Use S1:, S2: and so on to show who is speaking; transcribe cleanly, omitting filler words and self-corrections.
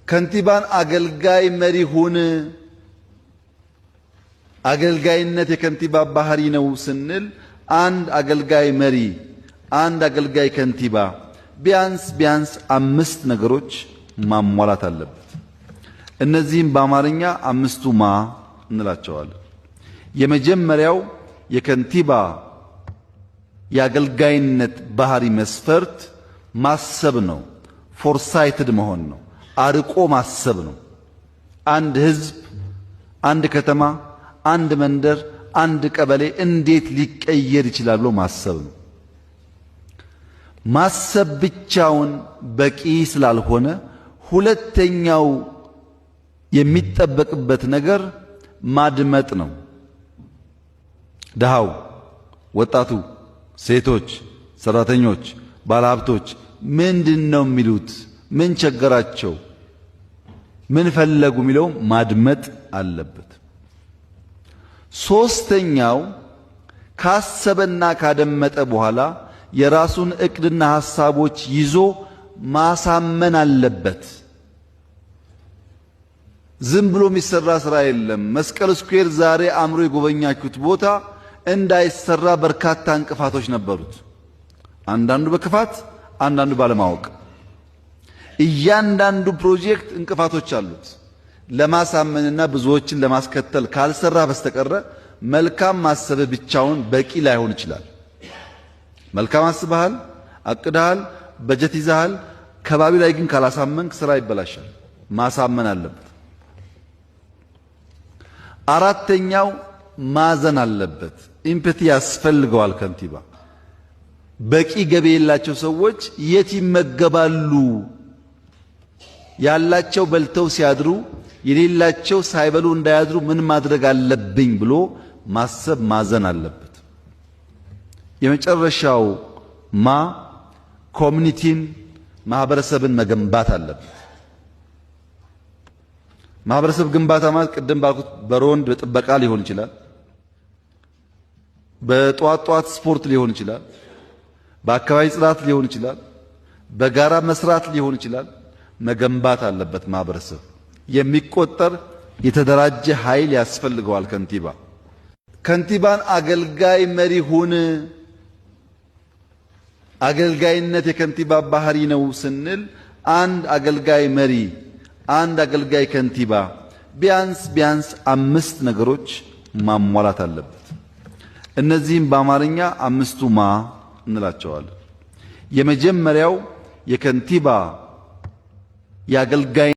S1: ከንቲባን አገልጋይ መሪ ሁን። አገልጋይነት የከንቲባ ባህሪ ነው ስንል አንድ አገልጋይ መሪ፣ አንድ አገልጋይ ከንቲባ ቢያንስ 5 ነገሮች ማሟላት አለበት። እነዚህም በአማርኛ 5ቱ ማ እንላቸዋለን። የመጀመሪያው የከንቲባ የአገልጋይነት ባህሪ መስፈርት ማሰብ ነው። ፎርሳይትድ መሆን ነው። አርቆ ማሰብ ነው። አንድ ህዝብ፣ አንድ ከተማ፣ አንድ መንደር፣ አንድ ቀበሌ እንዴት ሊቀየር ይችላል ብሎ ማሰብ ነው። ማሰብ ብቻውን በቂ ስላልሆነ ሁለተኛው የሚጠበቅበት ነገር ማድመጥ ነው። ደሃው፣ ወጣቱ፣ ሴቶች፣ ሰራተኞች፣ ባለሀብቶች ምንድነው የሚሉት? ምን ቸገራቸው? ምን ፈለጉ? የሚለው ማድመጥ አለበት። ሶስተኛው ካሰበና ካደመጠ በኋላ የራሱን እቅድና ሐሳቦች ይዞ ማሳመን አለበት። ዝም ብሎ የሚሰራ ስራ የለም። መስቀል ስኩዌር ዛሬ አምሮ የጎበኛችሁት ቦታ እንዳይሰራ በርካታ እንቅፋቶች ነበሩት። አንዳንዱ በክፋት አንዳንዱ ባለማወቅ። እያንዳንዱ ፕሮጀክት እንቅፋቶች አሉት። ለማሳመንና ብዙዎችን ለማስከተል ካልሰራ በስተቀረ መልካም ማሰብ ብቻውን በቂ ላይሆን ይችላል። መልካም አስበሃል፣ አቅደሃል፣ በጀት ይዘሃል። ከባቢ ላይ ግን ካላሳመንክ ስራ ይበላሻል። ማሳመን አለበት። አራተኛው ማዘን አለበት። ኢምፓቲ ያስፈልገዋል። ከንቲባ በቂ ገቢ የሌላቸው ሰዎች የት ይመገባሉ? ያላቸው በልተው ሲያድሩ የሌላቸው ሳይበሉ እንዳያድሩ ምን ማድረግ አለብኝ ብሎ ማሰብ ማዘን አለበት። የመጨረሻው ኮሚኒቲን ማህበረሰብን መገንባት አለበት። ማህበረሰብ ግንባታ ማለት ቅድም ባልኩት በሮንድ በጥበቃ ሊሆን ይችላል፣ በጧት ስፖርት ሊሆን ይችላል፣ በአካባቢ ጽዳት ሊሆን ይችላል፣ በጋራ መስራት ሊሆን ይችላል። መገንባት አለበት። ማህበረሰብ የሚቆጠር የተደራጀ ኃይል ያስፈልገዋል። ከንቲባን አገልጋይ መሪ ሁን። አገልጋይነት የከንቲባ ባህሪ ነው ስንል አንድ አገልጋይ መሪ፣ አንድ አገልጋይ ከንቲባ ቢያንስ 5 ነገሮች ማሟላት አለበት። እነዚህም በአማርኛ 5ቱ ማ እንላቸዋለን። የመጀመሪያው የከንቲባ የአገልጋይ